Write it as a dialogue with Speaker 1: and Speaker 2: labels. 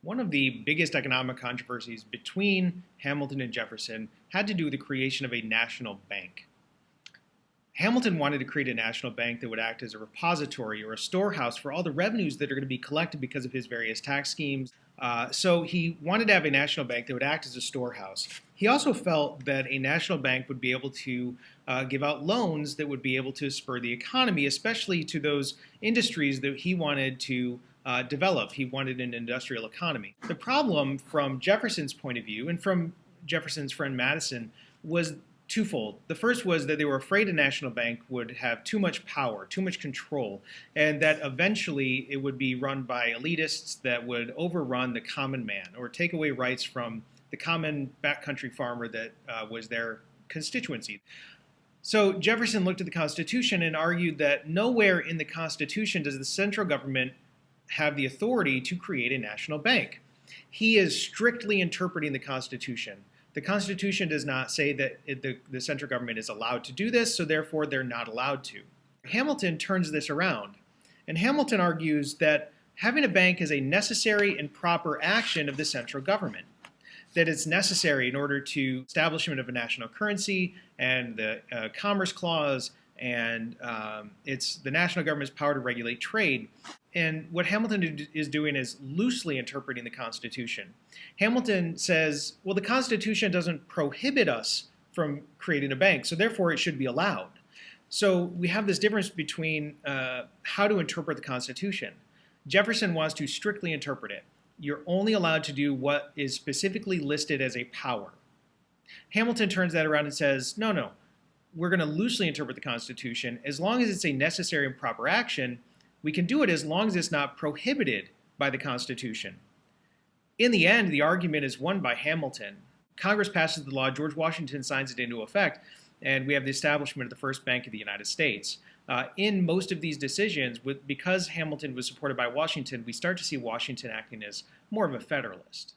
Speaker 1: One of the biggest economic controversies between Hamilton and Jefferson had to do with the creation of a national bank. Hamilton wanted to create a national bank that would act as a repository or a storehouse for all the revenues that are going to be collected because of his various tax schemes. So he wanted to have a national bank that would act as a storehouse. He also felt that a national bank would be able to give out loans that would be able to spur the economy, especially to those industries that he wanted to develop. He wanted an industrial economy. The problem from Jefferson's point of view and from Jefferson's friend Madison was twofold. The first was that they were afraid a national bank would have too much power, too much control, and that eventually it would be run by elitists that would overrun the common man or take away rights from the common backcountry farmer that was their constituency. So Jefferson looked at the Constitution and argued that nowhere in the Constitution does the central government have the authority to create a national bank. He is strictly interpreting the Constitution. The Constitution does not say that the central government is allowed to do this, so therefore they're not allowed to. Hamilton turns this around, and Hamilton argues that having a bank is a necessary and proper action of the central government, that it's necessary in order to establishment of a national currency and the Commerce Clause, and it's the national government's power to regulate trade. And what Hamilton is doing is loosely interpreting the Constitution. Hamilton says, well, the Constitution doesn't prohibit us from creating a bank, so therefore it should be allowed. So we have this difference between how to interpret the Constitution. Jefferson wants to strictly interpret it. You're only allowed to do what is specifically listed as a power. Hamilton turns that around and says, no, we're going to loosely interpret the Constitution. As long as it's a necessary and proper action, we can do it as long as it's not prohibited by the Constitution. In the end, the argument is won by Hamilton. Congress passes the law, George Washington signs it into effect, and we have the establishment of the first bank of the United States. In most of these decisions, because Hamilton was supported by Washington, we start to see Washington acting as more of a federalist.